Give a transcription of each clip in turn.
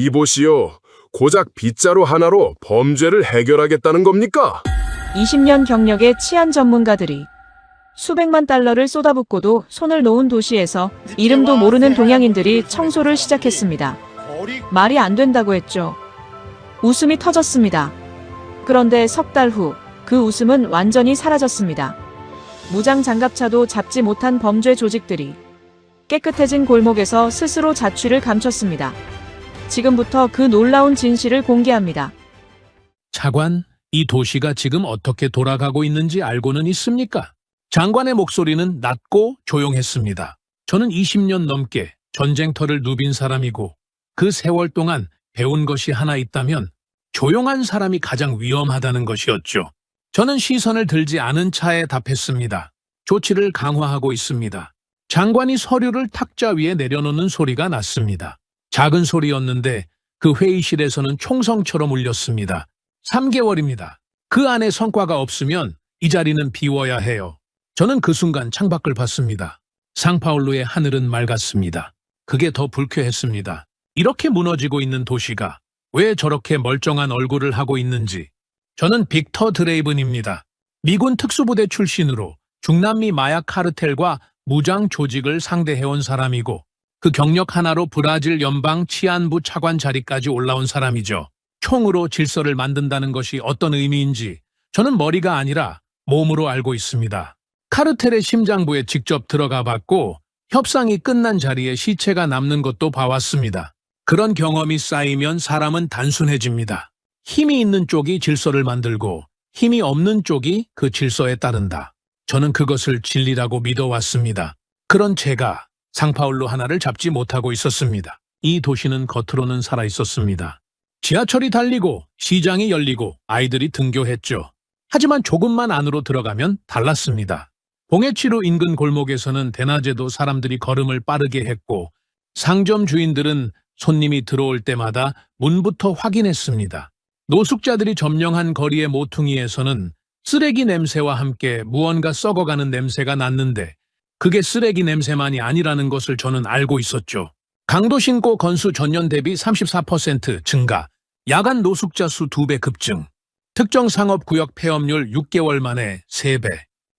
이보시오, 고작 빗자루 하나로 범죄를 해결하겠다는 겁니까? 20년 경력의 치안 전문가들이 수백만 달러를 쏟아붓고도 손을 놓은 도시에서 이름도 모르는 동양인들이 청소를 시작했습니다. 말이 안 된다고 했죠. 웃음이 터졌습니다. 그런데 석 달 후 그 웃음은 완전히 사라졌습니다. 무장 장갑차도 잡지 못한 범죄 조직들이 깨끗해진 골목에서 스스로 자취를 감췄습니다. 지금부터 그 놀라운 진실을 공개합니다. 차관, 이 도시가 지금 어떻게 돌아가고 있는지 알고는 있습니까? 장관의 목소리는 낮고 조용했습니다. 저는 20년 넘게 전쟁터를 누빈 사람이고 그 세월 동안 배운 것이 하나 있다면 조용한 사람이 가장 위험하다는 것이었죠. 저는 시선을 들지 않은 차에 답했습니다. 조치를 강화하고 있습니다. 장관이 서류를 탁자 위에 내려놓는 소리가 났습니다. 작은 소리였는데 그 회의실에서는 총성처럼 울렸습니다. 3개월입니다. 그 안에 성과가 없으면 이 자리는 비워야 해요. 저는 그 순간 창밖을 봤습니다. 상파울루의 하늘은 맑았습니다. 그게 더 불쾌했습니다. 이렇게 무너지고 있는 도시가 왜 저렇게 멀쩡한 얼굴을 하고 있는지. 저는 빅터 드레이븐입니다. 미군 특수부대 출신으로 중남미 마약 카르텔과 무장 조직을 상대해온 사람이고 그 경력 하나로 브라질 연방 치안부 차관 자리까지 올라온 사람이죠. 총으로 질서를 만든다는 것이 어떤 의미인지 저는 머리가 아니라 몸으로 알고 있습니다. 카르텔의 심장부에 직접 들어가 봤고 협상이 끝난 자리에 시체가 남는 것도 봐왔습니다. 그런 경험이 쌓이면 사람은 단순해집니다. 힘이 있는 쪽이 질서를 만들고 힘이 없는 쪽이 그 질서에 따른다. 저는 그것을 진리라고 믿어왔습니다. 그런 제가 상파울루 하나를 잡지 못하고 있었습니다. 이 도시는 겉으로는 살아있었습니다. 지하철이 달리고 시장이 열리고 아이들이 등교했죠. 하지만 조금만 안으로 들어가면 달랐습니다. 봉해치루 인근 골목에서는 대낮에도 사람들이 걸음을 빠르게 했고 상점 주인들은 손님이 들어올 때마다 문부터 확인했습니다. 노숙자들이 점령한 거리의 모퉁이에서는 쓰레기 냄새와 함께 무언가 썩어가는 냄새가 났는데 그게 쓰레기 냄새만이 아니라는 것을 저는 알고 있었죠. 강도 신고 건수 전년 대비 34% 증가, 야간 노숙자 수 2배 급증, 특정 상업구역 폐업률 6개월 만에 3배.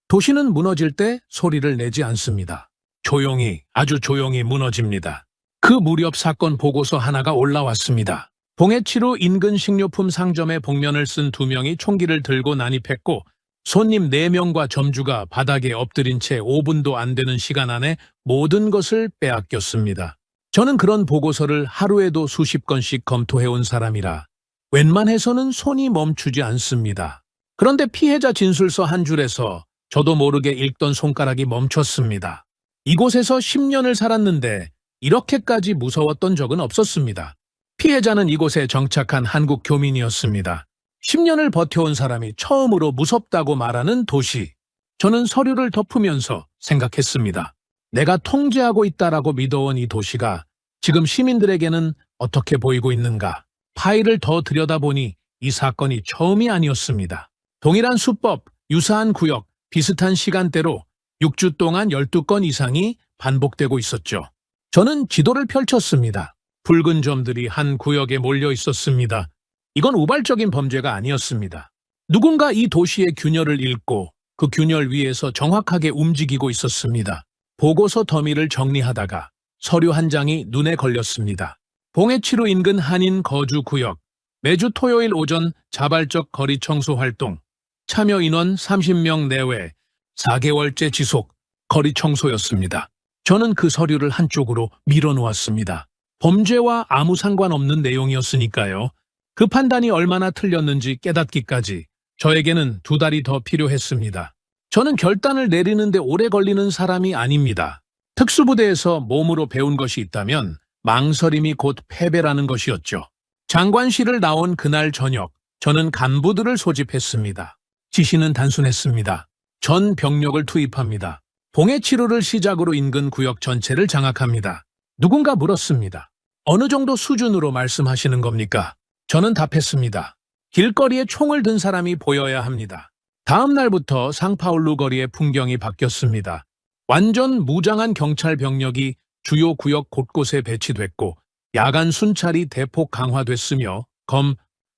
도시는 무너질 때 소리를 내지 않습니다. 조용히, 아주 조용히 무너집니다. 그 무렵 사건 보고서 하나가 올라왔습니다. 봉해치루 인근 식료품 상점에 복면을 쓴 2명이 총기를 들고 난입했고 손님 4명과 점주가 바닥에 엎드린 채 5분도 안 되는 시간 안에 모든 것을 빼앗겼습니다. 저는 그런 보고서를 하루에도 수십 건씩 검토해온 사람이라 웬만해서는 손이 멈추지 않습니다. 그런데 피해자 진술서 한 줄에서 저도 모르게 읽던 손가락이 멈췄습니다. 이곳에서 10년을 살았는데 이렇게까지 무서웠던 적은 없었습니다. 피해자는 이곳에 정착한 한국 교민이었습니다. 10년을 버텨온 사람이 처음으로 무섭다고 말하는 도시. 저는 서류를 덮으면서 생각했습니다. 내가 통제하고 있다라고 믿어온 이 도시가 지금 시민들에게는 어떻게 보이고 있는가. 파일을 더 들여다보니 이 사건이 처음이 아니었습니다. 동일한 수법, 유사한 구역, 비슷한 시간대로 6주 동안 12건 이상이 반복되고 있었죠. 저는 지도를 펼쳤습니다. 붉은 점들이 한 구역에 몰려 있었습니다. 이건 우발적인 범죄가 아니었습니다. 누군가 이 도시의 균열을 읽고 그 균열 위에서 정확하게 움직이고 있었습니다. 보고서 더미를 정리하다가 서류 한 장이 눈에 걸렸습니다. 봉해치루 인근 한인 거주 구역, 매주 토요일 오전 자발적 거리 청소 활동, 참여 인원 30명 내외, 4개월째 지속, 거리 청소였습니다. 저는 그 서류를 한쪽으로 밀어놓았습니다. 범죄와 아무 상관없는 내용이었으니까요. 그 판단이 얼마나 틀렸는지 깨닫기까지 저에게는 2달이 더 필요했습니다. 저는 결단을 내리는데 오래 걸리는 사람이 아닙니다. 특수부대에서 몸으로 배운 것이 있다면 망설임이 곧 패배라는 것이었죠. 장관실을 나온 그날 저녁, 저는 간부들을 소집했습니다. 지시는 단순했습니다. 전 병력을 투입합니다. 봉해치루를 시작으로 인근 구역 전체를 장악합니다. 누군가 물었습니다. 어느 정도 수준으로 말씀하시는 겁니까? 저는 답했습니다. 길거리에 총을 든 사람이 보여야 합니다. 다음 날부터 상파울루 거리의 풍경이 바뀌었습니다. 완전 무장한 경찰 병력이 주요 구역 곳곳에 배치됐고 야간 순찰이 대폭 강화됐으며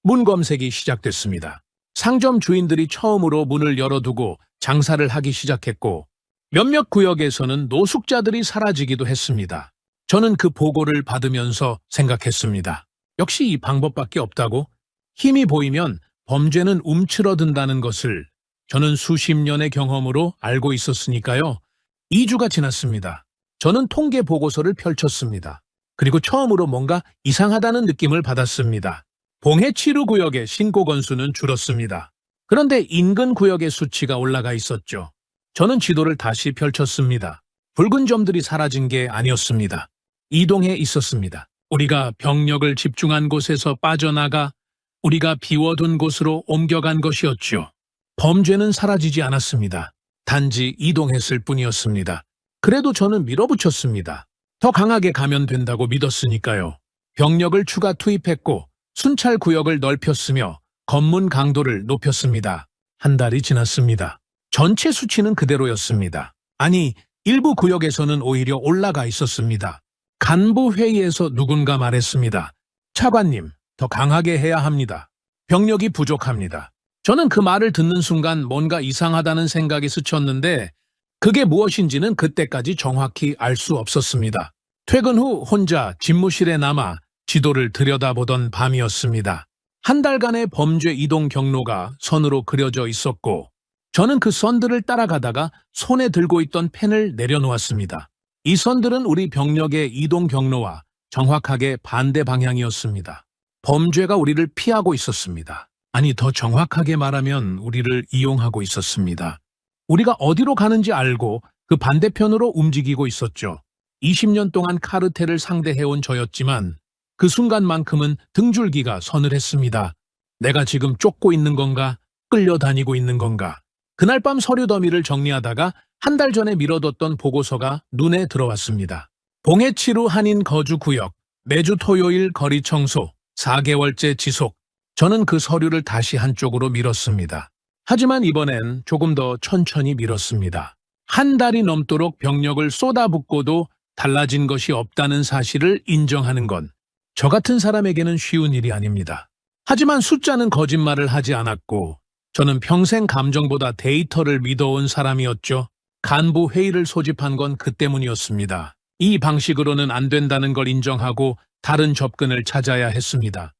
문 검색이 시작됐습니다. 상점 주인들이 처음으로 문을 열어두고 장사를 하기 시작했고 몇몇 구역에서는 노숙자들이 사라지기도 했습니다. 저는 그 보고를 받으면서 생각했습니다. 역시 이 방법밖에 없다고? 힘이 보이면 범죄는 움츠러든다는 것을 저는 수십 년의 경험으로 알고 있었으니까요. 2주가 지났습니다. 저는 통계 보고서를 펼쳤습니다. 그리고 처음으로 뭔가 이상하다는 느낌을 받았습니다. 봉해치루 구역의 신고 건수는 줄었습니다. 그런데 인근 구역의 수치가 올라가 있었죠. 저는 지도를 다시 펼쳤습니다. 붉은 점들이 사라진 게 아니었습니다. 이동해 있었습니다. 우리가 병력을 집중한 곳에서 빠져나가 우리가 비워둔 곳으로 옮겨간 것이었죠. 범죄는 사라지지 않았습니다. 단지 이동했을 뿐이었습니다. 그래도 저는 밀어붙였습니다. 더 강하게 가면 된다고 믿었으니까요. 병력을 추가 투입했고 순찰 구역을 넓혔으며 검문 강도를 높였습니다. 한 달이 지났습니다. 전체 수치는 그대로였습니다. 아니, 일부 구역에서는 오히려 올라가 있었습니다. 간부 회의에서 누군가 말했습니다. 차관님, 더 강하게 해야 합니다. 병력이 부족합니다. 저는 그 말을 듣는 순간 뭔가 이상하다는 생각이 스쳤는데 그게 무엇인지는 그때까지 정확히 알 수 없었습니다. 퇴근 후 혼자 집무실에 남아 지도를 들여다보던 밤이었습니다. 한 달간의 범죄 이동 경로가 선으로 그려져 있었고 저는 그 선들을 따라가다가 손에 들고 있던 펜을 내려놓았습니다. 이 선들은 우리 병력의 이동 경로와 정확하게 반대 방향이었습니다. 범죄가 우리를 피하고 있었습니다. 아니, 더 정확하게 말하면 우리를 이용하고 있었습니다. 우리가 어디로 가는지 알고 그 반대편으로 움직이고 있었죠. 20년 동안 카르텔을 상대해온 저였지만 그 순간만큼은 등줄기가 서늘했습니다. 내가 지금 쫓고 있는 건가? 끌려다니고 있는 건가? 그날 밤 서류 더미를 정리하다가 한 달 전에 미뤄뒀던 보고서가 눈에 들어왔습니다. 봉해치루 한인 거주 구역, 매주 토요일 거리 청소, 4개월째 지속. 저는 그 서류를 다시 한쪽으로 밀었습니다. 하지만 이번엔 조금 더 천천히 밀었습니다. 한 달이 넘도록 병력을 쏟아붓고도 달라진 것이 없다는 사실을 인정하는 건 저 같은 사람에게는 쉬운 일이 아닙니다. 하지만 숫자는 거짓말을 하지 않았고 저는 평생 감정보다 데이터를 믿어온 사람이었죠. 간부 회의를 소집한 건 그 때문이었습니다. 이 방식으로는 안 된다는 걸 인정하고 다른 접근을 찾아야 했습니다.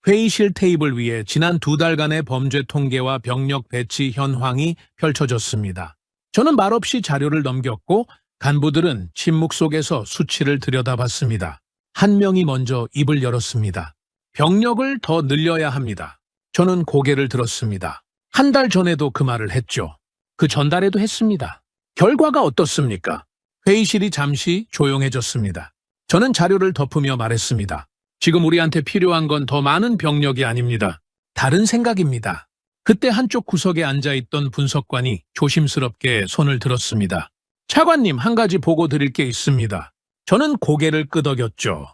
회의실 테이블 위에 지난 2달간의 범죄 통계와 병력 배치 현황이 펼쳐졌습니다. 저는 말없이 자료를 넘겼고 간부들은 침묵 속에서 수치를 들여다봤습니다. 한 명이 먼저 입을 열었습니다. 병력을 더 늘려야 합니다. 저는 고개를 들었습니다. 한 달 전에도 그 말을 했죠. 그 전달에도 했습니다. 결과가 어떻습니까? 회의실이 잠시 조용해졌습니다. 저는 자료를 덮으며 말했습니다. 지금 우리한테 필요한 건 더 많은 병력이 아닙니다. 다른 생각입니다. 그때 한쪽 구석에 앉아있던 분석관이 조심스럽게 손을 들었습니다. 차관님, 한 가지 보고 드릴 게 있습니다. 저는 고개를 끄덕였죠.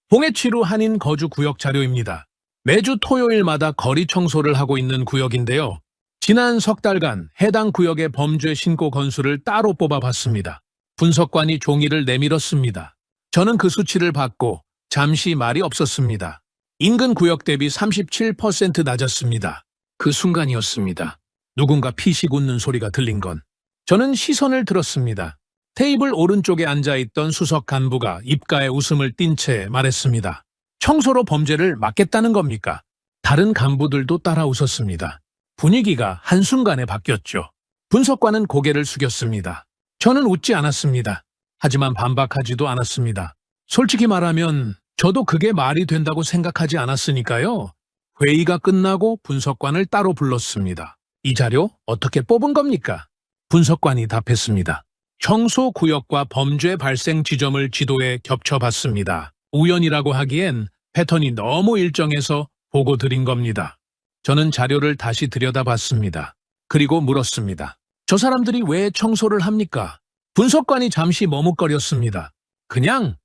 봉해치루 한인 거주 구역 자료입니다. 매주 토요일마다 거리 청소를 하고 있는 구역인데요. 지난 석 달간 해당 구역의 범죄 신고 건수를 따로 뽑아봤습니다. 분석관이 종이를 내밀었습니다. 저는 그 수치를 받고 잠시 말이 없었습니다. 인근 구역 대비 37% 낮았습니다. 그 순간이었습니다. 누군가 피식 웃는 소리가 들린 건. 저는 시선을 들었습니다. 테이블 오른쪽에 앉아있던 수석 간부가 입가에 웃음을 띤 채 말했습니다. 청소로 범죄를 막겠다는 겁니까? 다른 간부들도 따라 웃었습니다. 분위기가 한순간에 바뀌었죠. 분석관은 고개를 숙였습니다. 저는 웃지 않았습니다. 하지만 반박하지도 않았습니다. 솔직히 말하면 저도 그게 말이 된다고 생각하지 않았으니까요. 회의가 끝나고 분석관을 따로 불렀습니다. 이 자료 어떻게 뽑은 겁니까? 분석관이 답했습니다. 청소 구역과 범죄 발생 지점을 지도에 겹쳐봤습니다. 우연이라고 하기엔 패턴이 너무 일정해서 보고 드린 겁니다. 저는 자료를 다시 들여다봤습니다. 그리고 물었습니다. 저 사람들이 왜 청소를 합니까? 분석관이 잠시 머뭇거렸습니다. 그냥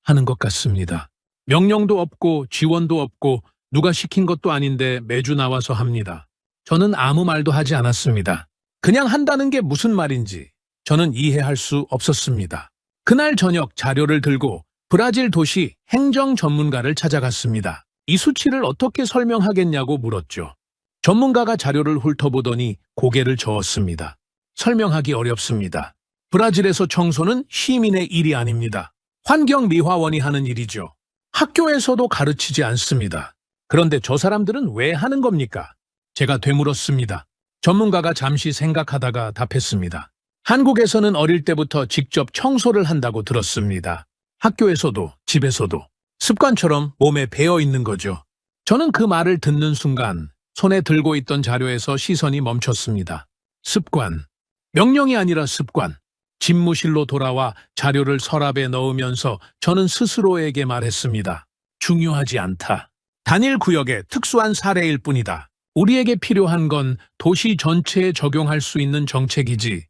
하는 것 같습니다. 명령도 없고 지원도 없고 누가 시킨 것도 아닌데 매주 나와서 합니다. 저는 아무 말도 하지 않았습니다. 그냥 한다는 게 무슨 말인지 저는 이해할 수 없었습니다. 그날 저녁 자료를 들고 브라질 도시 행정 전문가를 찾아갔습니다. 이 수치를 어떻게 설명하겠냐고 물었죠. 전문가가 자료를 훑어보더니 고개를 저었습니다. 설명하기 어렵습니다. 브라질에서 청소는 시민의 일이 아닙니다. 환경미화원이 하는 일이죠. 학교에서도 가르치지 않습니다. 그런데 저 사람들은 왜 하는 겁니까? 제가 되물었습니다. 전문가가 잠시 생각하다가 답했습니다. 한국에서는 어릴 때부터 직접 청소를 한다고 들었습니다. 학교에서도 집에서도 습관처럼 몸에 배어 있는 거죠. 저는 그 말을 듣는 순간 손에 들고 있던 자료에서 시선이 멈췄습니다. 습관. 명령이 아니라 습관. 집무실로 돌아와 자료를 서랍에 넣으면서 저는 스스로에게 말했습니다. 중요하지 않다. 단일 구역의 특수한 사례일 뿐이다. 우리에게 필요한 건 도시 전체에 적용할 수 있는 정책이지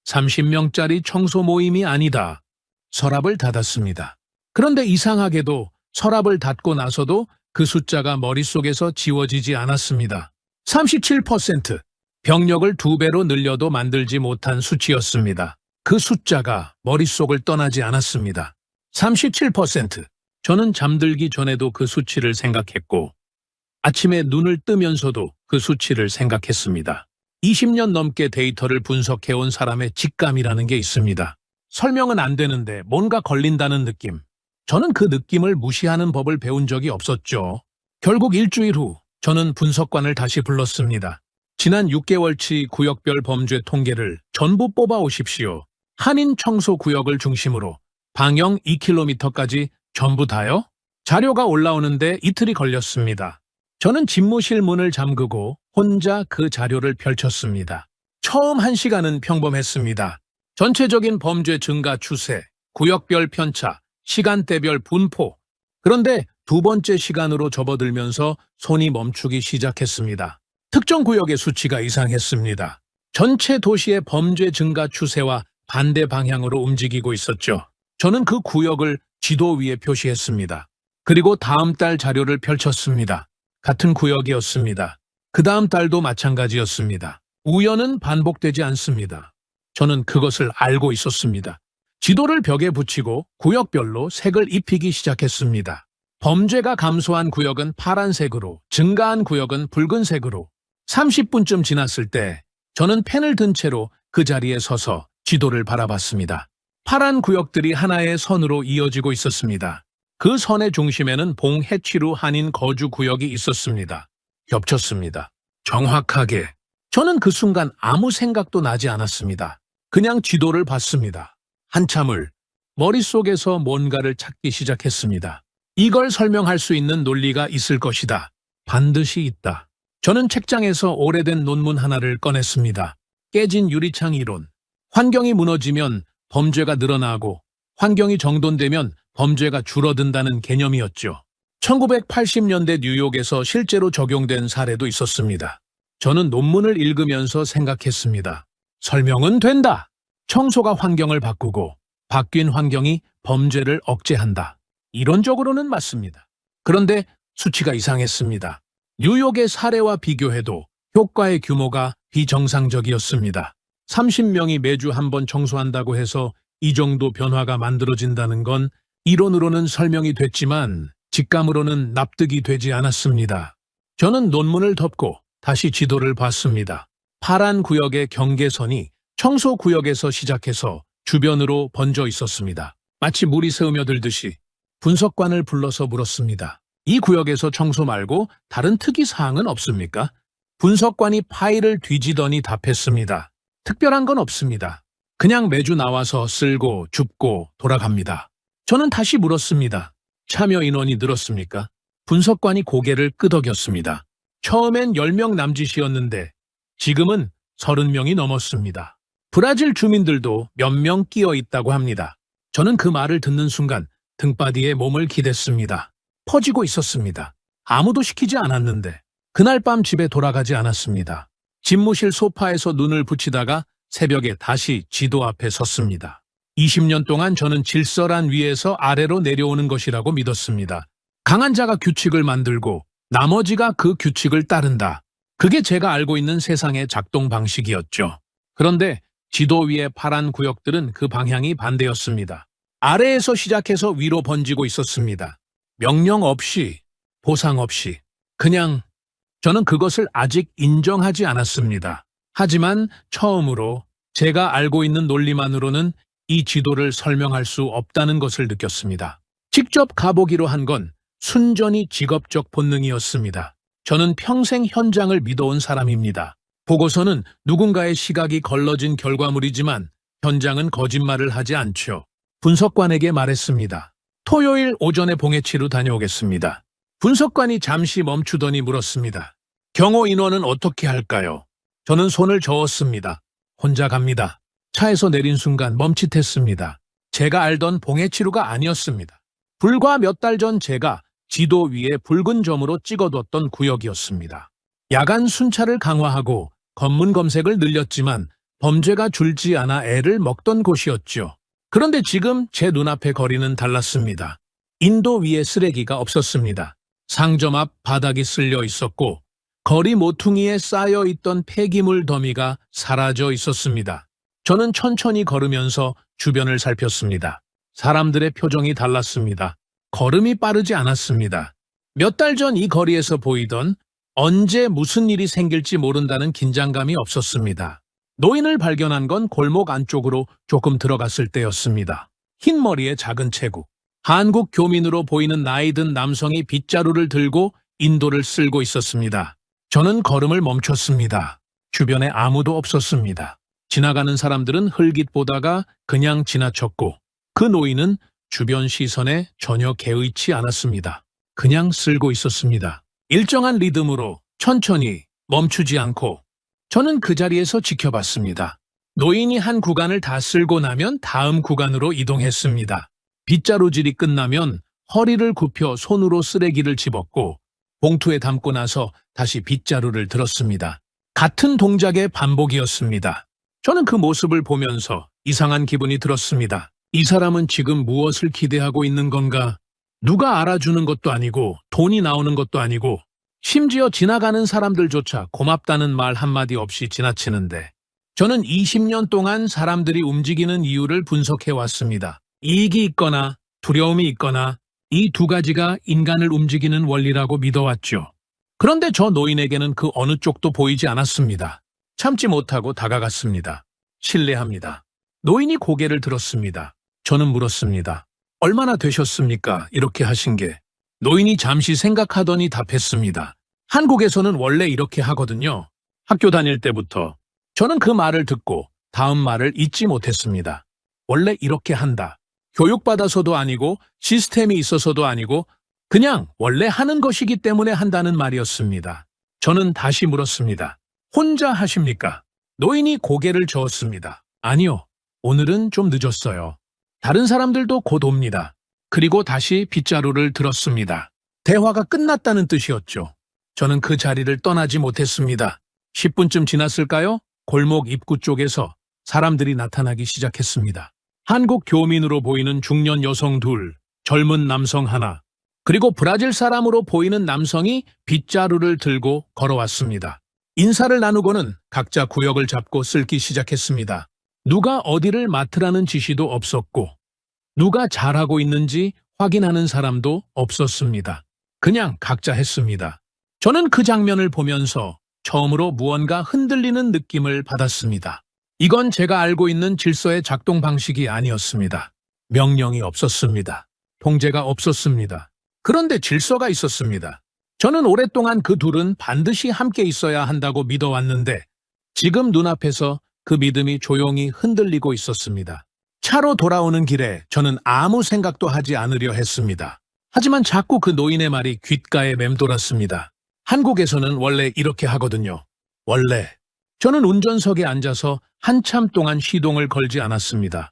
30명짜리 청소 모임이 아니다. 서랍을 닫았습니다. 그런데 이상하게도 서랍을 닫고 나서도 그 숫자가 머릿속에서 지워지지 않았습니다. 37%. 병력을 2배로 늘려도 만들지 못한 수치였습니다. 그 숫자가 머릿속을 떠나지 않았습니다. 37%. 저는 잠들기 전에도 그 수치를 생각했고 아침에 눈을 뜨면서도 그 수치를 생각했습니다. 20년 넘게 데이터를 분석해온 사람의 직감이라는 게 있습니다. 설명은 안 되는데 뭔가 걸린다는 느낌. 저는 그 느낌을 무시하는 법을 배운 적이 없었죠. 결국 일주일 후 저는 분석관을 다시 불렀습니다. 지난 6개월치 구역별 범죄 통계를 전부 뽑아 오십시오. 한인 청소 구역을 중심으로 방영 2km까지 전부 다요? 자료가 올라오는데 이틀이 걸렸습니다. 저는 집무실 문을 잠그고 혼자 그 자료를 펼쳤습니다. 처음 1시간은 평범했습니다. 전체적인 범죄 증가 추세, 구역별 편차, 시간대별 분포. 그런데 두 번째 시간으로 접어들면서 손이 멈추기 시작했습니다. 특정 구역의 수치가 이상했습니다. 전체 도시의 범죄 증가 추세와 반대 방향으로 움직이고 있었죠. 저는 그 구역을 지도 위에 표시했습니다. 그리고 다음 달 자료를 펼쳤습니다. 같은 구역이었습니다. 그 다음 달도 마찬가지였습니다. 우연은 반복되지 않습니다. 저는 그것을 알고 있었습니다. 지도를 벽에 붙이고 구역별로 색을 입히기 시작했습니다. 범죄가 감소한 구역은 파란색으로, 증가한 구역은 붉은색으로. 30분쯤 지났을 때 저는 펜을 든 채로 그 자리에 서서 지도를 바라봤습니다. 파란 구역들이 하나의 선으로 이어지고 있었습니다. 그 선의 중심에는 봉해치루 한인 거주 구역이 있었습니다. 겹쳤습니다. 정확하게. 저는 그 순간 아무 생각도 나지 않았습니다. 그냥 지도를 봤습니다. 한참을 머릿속에서 뭔가를 찾기 시작했습니다. 이걸 설명할 수 있는 논리가 있을 것이다. 반드시 있다. 저는 책장에서 오래된 논문 하나를 꺼냈습니다. 깨진 유리창 이론. 환경이 무너지면 범죄가 늘어나고 환경이 정돈되면 범죄가 줄어든다는 개념이었죠. 1980년대 뉴욕에서 실제로 적용된 사례도 있었습니다. 저는 논문을 읽으면서 생각했습니다. 설명은 된다. 청소가 환경을 바꾸고 바뀐 환경이 범죄를 억제한다. 이론적으로는 맞습니다. 그런데 수치가 이상했습니다. 뉴욕의 사례와 비교해도 효과의 규모가 비정상적이었습니다. 30명이 매주 한 번 청소한다고 해서 이 정도 변화가 만들어진다는 건 이론으로는 설명이 됐지만 직감으로는 납득이 되지 않았습니다. 저는 논문을 덮고 다시 지도를 봤습니다. 파란 구역의 경계선이 청소 구역에서 시작해서 주변으로 번져 있었습니다. 마치 물이 스며들듯이 분석관을 불러서 물었습니다. 이 구역에서 청소 말고 다른 특이 사항은 없습니까? 분석관이 파일을 뒤지더니 답했습니다. 특별한 건 없습니다. 그냥 매주 나와서 쓸고 줍고 돌아갑니다. 저는 다시 물었습니다. 참여 인원이 늘었습니까? 분석관이 고개를 끄덕였습니다. 처음엔 10명 남짓이었는데 지금은 30명이 넘었습니다. 브라질 주민들도 몇 명 끼어 있다고 합니다. 저는 그 말을 듣는 순간 등바디에 몸을 기댔습니다. 퍼지고 있었습니다. 아무도 시키지 않았는데 그날 밤 집에 돌아가지 않았습니다. 집무실 소파에서 눈을 붙이다가 새벽에 다시 지도 앞에 섰습니다. 20년 동안 저는 질서란 위에서 아래로 내려오는 것이라고 믿었습니다. 강한 자가 규칙을 만들고 나머지가 그 규칙을 따른다. 그게 제가 알고 있는 세상의 작동 방식이었죠. 그런데 지도 위의 파란 구역들은 그 방향이 반대였습니다. 아래에서 시작해서 위로 번지고 있었습니다. 명령 없이, 보상 없이. 그냥 저는 그것을 아직 인정하지 않았습니다. 하지만 처음으로 제가 알고 있는 논리만으로는 이 지도를 설명할 수 없다는 것을 느꼈습니다. 직접 가보기로 한 건 순전히 직업적 본능이었습니다. 저는 평생 현장을 믿어온 사람입니다. 보고서는 누군가의 시각이 걸러진 결과물이지만 현장은 거짓말을 하지 않죠. 분석관에게 말했습니다. 토요일 오전에 봉해치로 다녀오겠습니다. 분석관이 잠시 멈추더니 물었습니다. 경호 인원은 어떻게 할까요? 저는 손을 저었습니다. 혼자 갑니다. 차에서 내린 순간 멈칫했습니다. 제가 알던 봉해치루가 아니었습니다. 불과 몇 달 전 제가 지도 위에 붉은 점으로 찍어뒀던 구역이었습니다. 야간 순찰을 강화하고 검문 검색을 늘렸지만 범죄가 줄지 않아 애를 먹던 곳이었죠. 그런데 지금 제 눈앞의 거리는 달랐습니다. 인도 위에 쓰레기가 없었습니다. 상점 앞 바닥이 쓸려 있었고 거리 모퉁이에 쌓여 있던 폐기물 더미가 사라져 있었습니다. 저는 천천히 걸으면서 주변을 살폈습니다. 사람들의 표정이 달랐습니다. 걸음이 빠르지 않았습니다. 몇 달 전 이 거리에서 보이던 언제 무슨 일이 생길지 모른다는 긴장감이 없었습니다. 노인을 발견한 건 골목 안쪽으로 조금 들어갔을 때였습니다. 흰 머리에 작은 체구, 한국 교민으로 보이는 나이든 남성이 빗자루를 들고 인도를 쓸고 있었습니다. 저는 걸음을 멈췄습니다. 주변에 아무도 없었습니다. 지나가는 사람들은 흘깃 보다가 그냥 지나쳤고 그 노인은 주변 시선에 전혀 개의치 않았습니다. 그냥 쓸고 있었습니다. 일정한 리듬으로 천천히 멈추지 않고 저는 그 자리에서 지켜봤습니다. 노인이 한 구간을 다 쓸고 나면 다음 구간으로 이동했습니다. 빗자루질이 끝나면 허리를 굽혀 손으로 쓰레기를 집었고 봉투에 담고 나서 다시 빗자루를 들었습니다. 같은 동작의 반복이었습니다. 저는 그 모습을 보면서 이상한 기분이 들었습니다. 이 사람은 지금 무엇을 기대하고 있는 건가? 누가 알아주는 것도 아니고 돈이 나오는 것도 아니고 심지어 지나가는 사람들조차 고맙다는 말 한마디 없이 지나치는데 저는 20년 동안 사람들이 움직이는 이유를 분석해 왔습니다. 이익이 있거나 두려움이 있거나 이 두 가지가 인간을 움직이는 원리라고 믿어왔죠. 그런데 저 노인에게는 그 어느 쪽도 보이지 않았습니다. 참지 못하고 다가갔습니다. 실례합니다. 노인이 고개를 들었습니다. 저는 물었습니다. 얼마나 되셨습니까? 이렇게 하신 게. 노인이 잠시 생각하더니 답했습니다. 한국에서는 원래 이렇게 하거든요. 학교 다닐 때부터. 저는 그 말을 듣고 다음 말을 잊지 못했습니다. 원래 이렇게 한다. 교육받아서도 아니고 시스템이 있어서도 아니고 그냥 원래 하는 것이기 때문에 한다는 말이었습니다. 저는 다시 물었습니다. 혼자 하십니까? 노인이 고개를 저었습니다. 아니요. 오늘은 좀 늦었어요. 다른 사람들도 곧 옵니다. 그리고 다시 빗자루를 들었습니다. 대화가 끝났다는 뜻이었죠. 저는 그 자리를 떠나지 못했습니다. 10분쯤 지났을까요? 골목 입구 쪽에서 사람들이 나타나기 시작했습니다. 한국 교민으로 보이는 중년 여성 둘, 젊은 남성 하나, 그리고 브라질 사람으로 보이는 남성이 빗자루를 들고 걸어왔습니다. 인사를 나누고는 각자 구역을 잡고 쓸기 시작했습니다. 누가 어디를 맡으라는 지시도 없었고 누가 잘하고 있는지 확인하는 사람도 없었습니다. 그냥 각자 했습니다. 저는 그 장면을 보면서 처음으로 무언가 흔들리는 느낌을 받았습니다. 이건 제가 알고 있는 질서의 작동 방식이 아니었습니다. 명령이 없었습니다. 통제가 없었습니다. 그런데 질서가 있었습니다. 저는 오랫동안 그 둘은 반드시 함께 있어야 한다고 믿어왔는데 지금 눈앞에서 그 믿음이 조용히 흔들리고 있었습니다. 차로 돌아오는 길에 저는 아무 생각도 하지 않으려 했습니다. 하지만 자꾸 그 노인의 말이 귓가에 맴돌았습니다. 한국에서는 원래 이렇게 하거든요. 원래. 저는 운전석에 앉아서 한참 동안 시동을 걸지 않았습니다.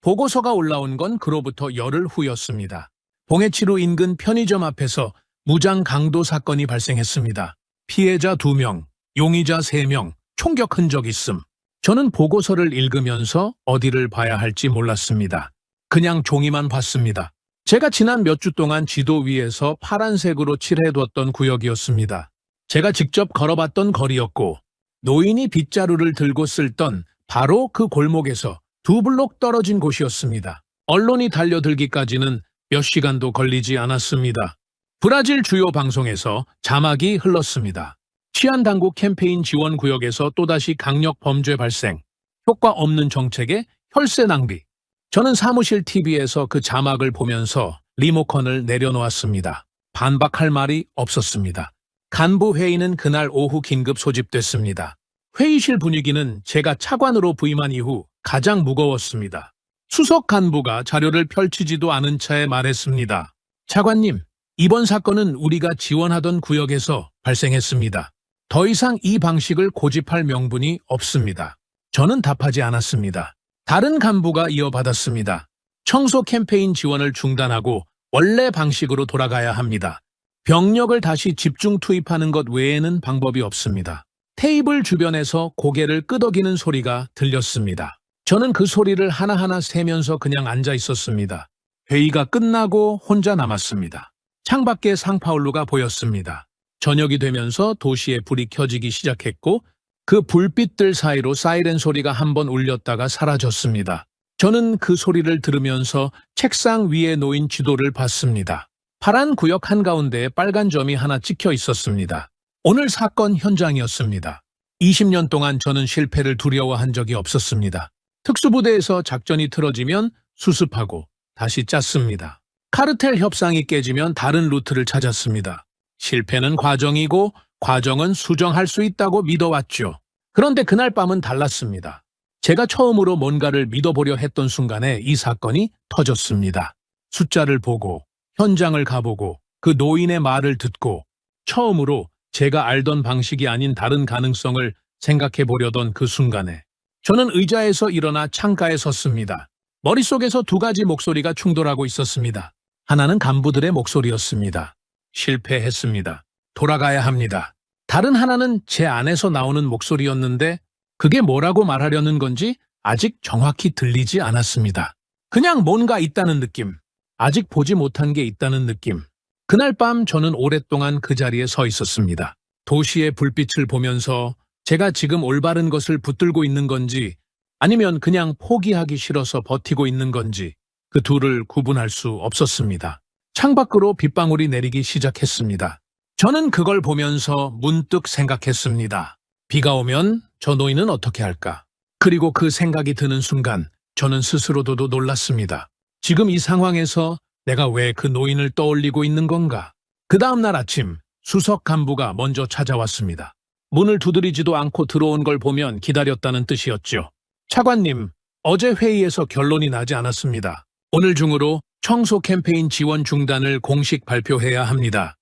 보고서가 올라온 건 그로부터 열흘 후였습니다. 봉해치로 인근 편의점 앞에서 무장 강도 사건이 발생했습니다. 피해자 2명, 용의자 3명, 총격 흔적 있음. 저는 보고서를 읽으면서 어디를 봐야 할지 몰랐습니다. 그냥 종이만 봤습니다. 제가 지난 몇 주 동안 지도 위에서 파란색으로 칠해뒀던 구역이었습니다. 제가 직접 걸어봤던 거리였고 노인이 빗자루를 들고 쓸던 바로 그 골목에서 2블록 떨어진 곳이었습니다. 언론이 달려들기까지는 몇 시간도 걸리지 않았습니다. 브라질 주요 방송에서 자막이 흘렀습니다. 치안당국 캠페인 지원 구역에서 또다시 강력 범죄 발생, 효과 없는 정책에 혈세 낭비. 저는 사무실 TV에서 그 자막을 보면서 리모컨을 내려놓았습니다. 반박할 말이 없었습니다. 간부 회의는 그날 오후 긴급 소집됐습니다. 회의실 분위기는 제가 차관으로 부임한 이후 가장 무거웠습니다. 수석 간부가 자료를 펼치지도 않은 차에 말했습니다. 차관님, 이번 사건은 우리가 지원하던 구역에서 발생했습니다. 더 이상 이 방식을 고집할 명분이 없습니다. 저는 답하지 않았습니다. 다른 간부가 이어받았습니다. 청소 캠페인 지원을 중단하고 원래 방식으로 돌아가야 합니다. 병력을 다시 집중 투입하는 것 외에는 방법이 없습니다. 테이블 주변에서 고개를 끄덕이는 소리가 들렸습니다. 저는 그 소리를 하나하나 세면서 그냥 앉아 있었습니다. 회의가 끝나고 혼자 남았습니다. 창밖에 상파울루가 보였습니다. 저녁이 되면서 도시에 불이 켜지기 시작했고 그 불빛들 사이로 사이렌 소리가 한번 울렸다가 사라졌습니다. 저는 그 소리를 들으면서 책상 위에 놓인 지도를 봤습니다. 파란 구역 한가운데에 빨간 점이 하나 찍혀 있었습니다. 오늘 사건 현장이었습니다. 20년 동안 저는 실패를 두려워한 적이 없었습니다. 특수부대에서 작전이 틀어지면 수습하고 다시 짰습니다. 카르텔 협상이 깨지면 다른 루트를 찾았습니다. 실패는 과정이고 과정은 수정할 수 있다고 믿어왔죠. 그런데 그날 밤은 달랐습니다. 제가 처음으로 뭔가를 믿어보려 했던 순간에 이 사건이 터졌습니다. 숫자를 보고 현장을 가보고 그 노인의 말을 듣고 처음으로 제가 알던 방식이 아닌 다른 가능성을 생각해 보려던 그 순간에 저는 의자에서 일어나 창가에 섰습니다. 머릿속에서 두 가지 목소리가 충돌하고 있었습니다. 하나는 간부들의 목소리였습니다. 실패했습니다. 돌아가야 합니다. 다른 하나는 제 안에서 나오는 목소리였는데 그게 뭐라고 말하려는 건지 아직 정확히 들리지 않았습니다. 그냥 뭔가 있다는 느낌, 아직 보지 못한 게 있다는 느낌. 그날 밤 저는 오랫동안 그 자리에 서 있었습니다. 도시의 불빛을 보면서 제가 지금 올바른 것을 붙들고 있는 건지 아니면 그냥 포기하기 싫어서 버티고 있는 건지 그 둘을 구분할 수 없었습니다. 창밖으로 빗방울이 내리기 시작했습니다. 저는 그걸 보면서 문득 생각했습니다. 비가 오면 저 노인은 어떻게 할까? 그리고 그 생각이 드는 순간 저는 스스로도 놀랐습니다. 지금 이 상황에서 내가 왜 그 노인을 떠올리고 있는 건가? 그 다음날 아침 수석 간부가 먼저 찾아왔습니다. 문을 두드리지도 않고 들어온 걸 보면 기다렸다는 뜻이었죠. 차관님, 어제 회의에서 결론이 나지 않았습니다. 오늘 중으로 청소 캠페인 지원 중단을 공식 발표해야 합니다.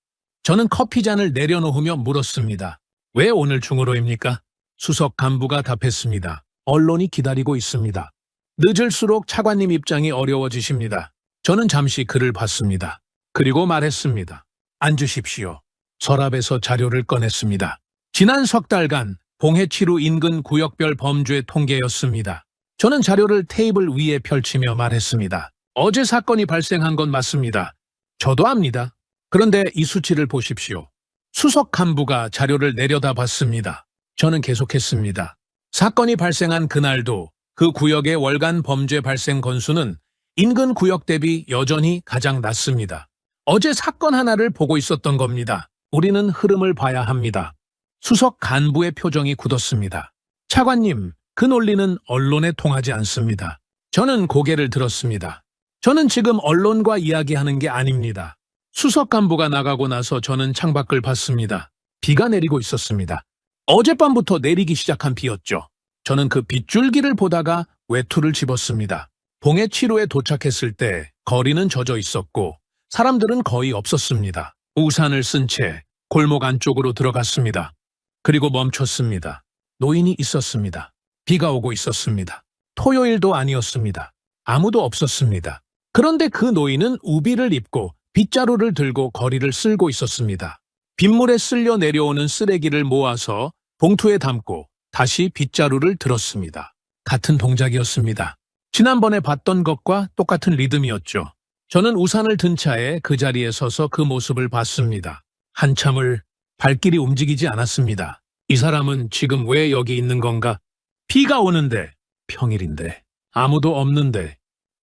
저는 커피잔을 내려놓으며 물었습니다. 왜 오늘 중으로입니까? 수석 간부가 답했습니다. 언론이 기다리고 있습니다. 늦을수록 차관님 입장이 어려워지십니다. 저는 잠시 그를 봤습니다. 그리고 말했습니다. 앉으십시오. 서랍에서 자료를 꺼냈습니다. 지난 석 달간 봉해치루 인근 구역별 범죄 통계였습니다. 저는 자료를 테이블 위에 펼치며 말했습니다. 어제 사건이 발생한 건 맞습니다. 저도 압니다. 그런데 이 수치를 보십시오. 수석 간부가 자료를 내려다봤습니다. 저는 계속했습니다. 사건이 발생한 그날도 그 구역의 월간 범죄 발생 건수는 인근 구역 대비 여전히 가장 낮습니다. 어제 사건 하나를 보고 있었던 겁니다. 우리는 흐름을 봐야 합니다. 수석 간부의 표정이 굳었습니다. 차관님, 그 논리는 언론에 통하지 않습니다. 저는 고개를 들었습니다. 저는 지금 언론과 이야기하는 게 아닙니다. 수석 간부가 나가고 나서 저는 창밖을 봤습니다. 비가 내리고 있었습니다. 어젯밤부터 내리기 시작한 비였죠. 저는 그 빗줄기를 보다가 외투를 집었습니다. 봉해치루에 도착했을 때 거리는 젖어 있었고 사람들은 거의 없었습니다. 우산을 쓴 채 골목 안쪽으로 들어갔습니다. 그리고 멈췄습니다. 노인이 있었습니다. 비가 오고 있었습니다. 토요일도 아니었습니다. 아무도 없었습니다. 그런데 그 노인은 우비를 입고 빗자루를 들고 거리를 쓸고 있었습니다. 빗물에 쓸려 내려오는 쓰레기를 모아서 봉투에 담고 다시 빗자루를 들었습니다. 같은 동작이었습니다. 지난번에 봤던 것과 똑같은 리듬이었죠. 저는 우산을 든 차에 그 자리에 서서 그 모습을 봤습니다. 한참을 발길이 움직이지 않았습니다. 이 사람은 지금 왜 여기 있는 건가? 비가 오는데, 평일인데, 아무도 없는데.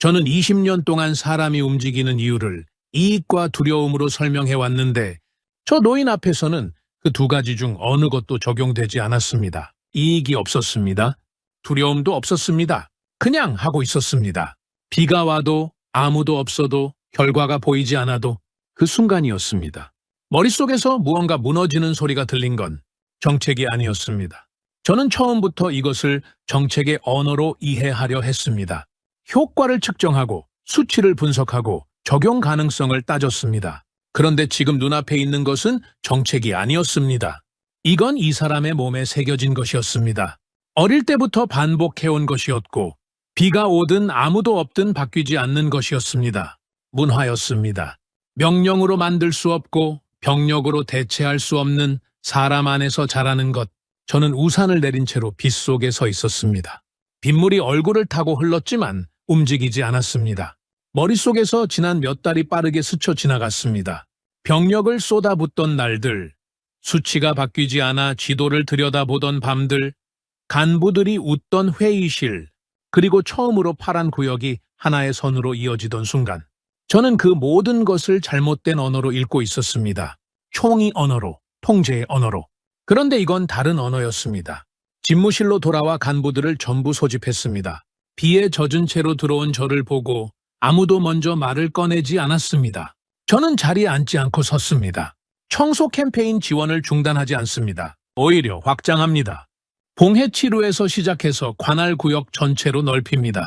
저는 20년 동안 사람이 움직이는 이유를 이익과 두려움으로 설명해 왔는데 저 노인 앞에서는 그 두 가지 중 어느 것도 적용되지 않았습니다. 이익이 없었습니다. 두려움도 없었습니다. 그냥 하고 있었습니다. 비가 와도 아무도 없어도 결과가 보이지 않아도 그 순간이었습니다. 머릿속에서 무언가 무너지는 소리가 들린 건 정책이 아니었습니다. 저는 처음부터 이것을 정책의 언어로 이해하려 했습니다. 효과를 측정하고 수치를 분석하고 적용 가능성을 따졌습니다. 그런데 지금 눈앞에 있는 것은 정책이 아니었습니다. 이건 이 사람의 몸에 새겨진 것이었습니다. 어릴 때부터 반복해온 것이었고 비가 오든 아무도 없든 바뀌지 않는 것이었습니다. 문화였습니다. 명령으로 만들 수 없고 병력으로 대체할 수 없는 사람 안에서 자라는 것. 저는 우산을 내린 채로 빗 속에 서 있었습니다. 빗물이 얼굴을 타고 흘렀지만 움직이지 않았습니다. 머릿속에서 지난 몇 달이 빠르게 스쳐 지나갔습니다. 병력을 쏟아붓던 날들, 수치가 바뀌지 않아 지도를 들여다보던 밤들, 간부들이 웃던 회의실, 그리고 처음으로 파란 구역이 하나의 선으로 이어지던 순간. 저는 그 모든 것을 잘못된 언어로 읽고 있었습니다. 총의 언어로, 통제의 언어로. 그런데 이건 다른 언어였습니다. 집무실로 돌아와 간부들을 전부 소집했습니다. 비에 젖은 채로 들어온 저를 보고 아무도 먼저 말을 꺼내지 않았습니다. 저는 자리에 앉지 않고 섰습니다. 청소 캠페인 지원을 중단하지 않습니다. 오히려 확장합니다. 봉해치루에서 시작해서 관할 구역 전체로 넓힙니다.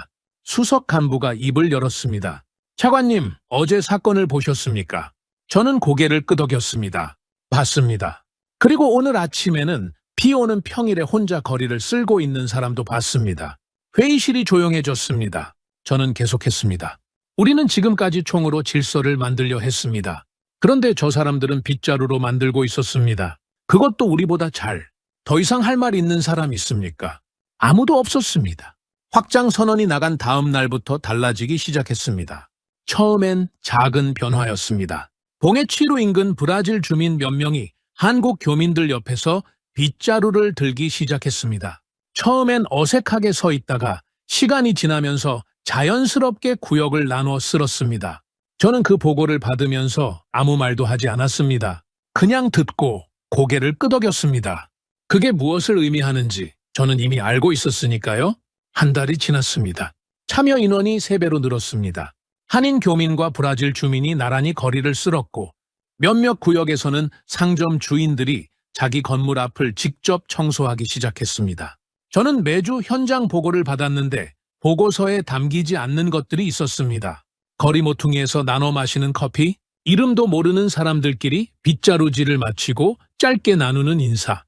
수석 간부가 입을 열었습니다. 차관님, 어제 사건을 보셨습니까? 저는 고개를 끄덕였습니다. 봤습니다. 그리고 오늘 아침에는 비 오는 평일에 혼자 거리를 쓸고 있는 사람도 봤습니다. 회의실이 조용해졌습니다. 저는 계속했습니다. 우리는 지금까지 총으로 질서를 만들려 했습니다. 그런데 저 사람들은 빗자루로 만들고 있었습니다. 그것도 우리보다 잘. 더 이상 할 말 있는 사람 있습니까? 아무도 없었습니다. 확장 선언이 나간 다음 날부터 달라지기 시작했습니다. 처음엔 작은 변화였습니다. 봉해치루 인근 브라질 주민 몇 명이 한국 교민들 옆에서 빗자루를 들기 시작했습니다. 처음엔 어색하게 서 있다가 시간이 지나면서 자연스럽게 구역을 나눠 쓸었습니다. 저는 그 보고를 받으면서 아무 말도 하지 않았습니다. 그냥 듣고 고개를 끄덕였습니다. 그게 무엇을 의미하는지 저는 이미 알고 있었으니까요. 한 달이 지났습니다. 참여 인원이 3배로 늘었습니다. 한인 교민과 브라질 주민이 나란히 거리를 쓸었고 몇몇 구역에서는 상점 주인들이 자기 건물 앞을 직접 청소하기 시작했습니다. 저는 매주 현장 보고를 받았는데 보고서에 담기지 않는 것들이 있었습니다. 거리 모퉁이에서 나눠 마시는 커피, 이름도 모르는 사람들끼리 빗자루질을 마치고 짧게 나누는 인사.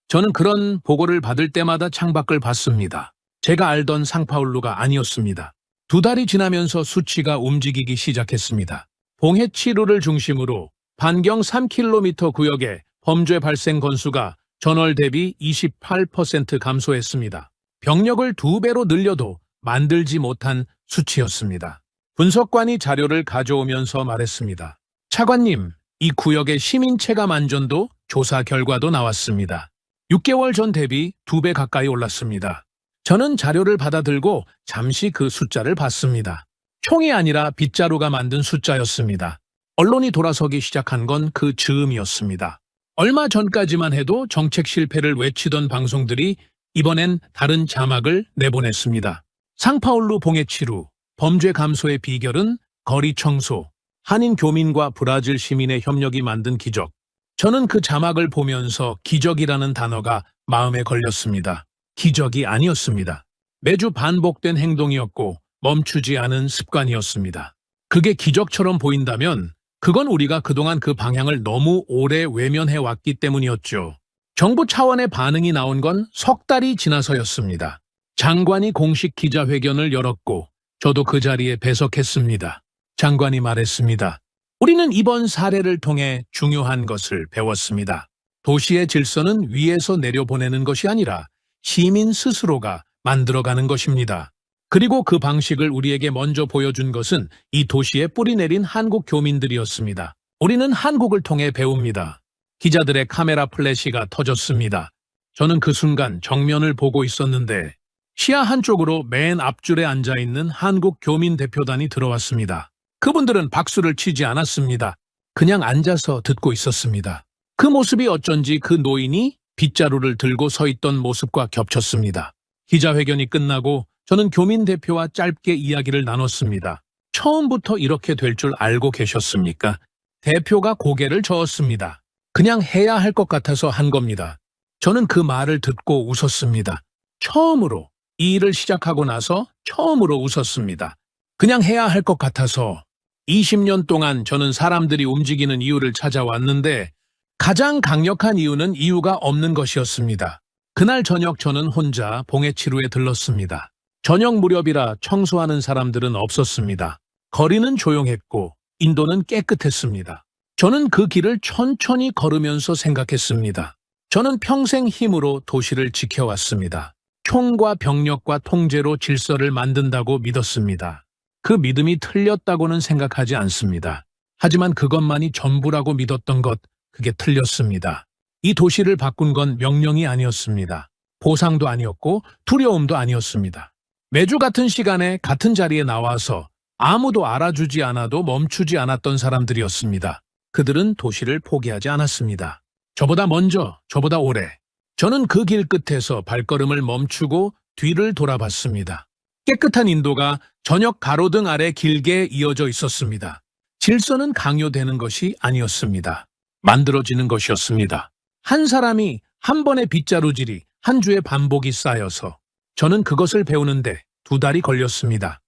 저는 그런 보고를 받을 때마다 창밖을 봤습니다. 제가 알던 상파울루가 아니었습니다. 2달이 지나면서 수치가 움직이기 시작했습니다. 봉해치루를 중심으로 반경 3km 구역에 범죄 발생 건수가 전월 대비 28% 감소했습니다. 병력을 2배로 늘려도 만들지 못한 수치였습니다. 분석관이 자료를 가져오면서 말했습니다. 차관님, 이 구역의 시민 체감 안전도 조사 결과도 나왔습니다. 6개월 전 대비 2배 가까이 올랐습니다. 저는 자료를 받아들고 잠시 그 숫자를 봤습니다. 총이 아니라 빗자루가 만든 숫자였습니다. 언론이 돌아서기 시작한 건 그 즈음이었습니다. 얼마 전까지만 해도 정책 실패를 외치던 방송들이 이번엔 다른 자막을 내보냈습니다. 상파울루 봉해치루, 범죄 감소의 비결은 거리 청소, 한인 교민과 브라질 시민의 협력이 만든 기적. 저는 그 자막을 보면서 기적이라는 단어가 마음에 걸렸습니다. 기적이 아니었습니다. 매주 반복된 행동이었고 멈추지 않은 습관이었습니다. 그게 기적처럼 보인다면 그건 우리가 그동안 그 방향을 너무 오래 외면해왔기 때문이었죠. 정부 차원의 반응이 나온 건 3달이 지나서였습니다. 장관이 공식 기자회견을 열었고 저도 그 자리에 배석했습니다. 장관이 말했습니다. 우리는 이번 사례를 통해 중요한 것을 배웠습니다. 도시의 질서는 위에서 내려보내는 것이 아니라 시민 스스로가 만들어가는 것입니다. 그리고 그 방식을 우리에게 먼저 보여준 것은 이 도시에 뿌리내린 한국 교민들이었습니다. 우리는 한국을 통해 배웁니다. 기자들의 카메라 플래시가 터졌습니다. 저는 그 순간 정면을 보고 있었는데 시야 한쪽으로 맨 앞줄에 앉아있는 한국 교민 대표단이 들어왔습니다. 그분들은 박수를 치지 않았습니다. 그냥 앉아서 듣고 있었습니다. 그 모습이 어쩐지 그 노인이 빗자루를 들고 서 있던 모습과 겹쳤습니다. 기자회견이 끝나고 저는 교민 대표와 짧게 이야기를 나눴습니다. 처음부터 이렇게 될 줄 알고 계셨습니까? 대표가 고개를 저었습니다. 그냥 해야 할 것 같아서 한 겁니다. 저는 그 말을 듣고 웃었습니다. 처음으로 이 일을 시작하고 나서 처음으로 웃었습니다. 그냥 해야 할 것 같아서 20년 동안 저는 사람들이 움직이는 이유를 찾아왔는데 가장 강력한 이유는 이유가 없는 것이었습니다. 그날 저녁 저는 혼자 봉해치루에 들렀습니다. 저녁 무렵이라 청소하는 사람들은 없었습니다. 거리는 조용했고 인도는 깨끗했습니다. 저는 그 길을 천천히 걸으면서 생각했습니다. 저는 평생 힘으로 도시를 지켜왔습니다. 총과 병력과 통제로 질서를 만든다고 믿었습니다. 그 믿음이 틀렸다고는 생각하지 않습니다. 하지만 그것만이 전부라고 믿었던 것, 그게 틀렸습니다. 이 도시를 바꾼 건 명령이 아니었습니다. 보상도 아니었고 두려움도 아니었습니다. 매주 같은 시간에 같은 자리에 나와서 아무도 알아주지 않아도 멈추지 않았던 사람들이었습니다. 그들은 도시를 포기하지 않았습니다. 저보다 먼저, 저보다 오래. 저는 그 길 끝에서 발걸음을 멈추고 뒤를 돌아봤습니다. 깨끗한 인도가 저녁 가로등 아래 길게 이어져 있었습니다. 질서는 강요되는 것이 아니었습니다. 만들어지는 것이었습니다. 한 사람이 한 번의 빗자루질이 한 주의 반복이 쌓여서 저는 그것을 배우는데 2달이 걸렸습니다.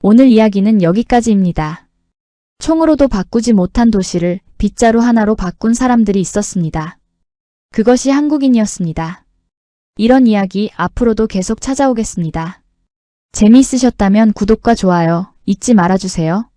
오늘 이야기는 여기까지입니다. 총으로도 바꾸지 못한 도시를 빗자루 하나로 바꾼 사람들이 있었습니다. 그것이 한국인이었습니다. 이런 이야기 앞으로도 계속 찾아오겠습니다. 재미있으셨다면 구독과 좋아요 잊지 말아주세요.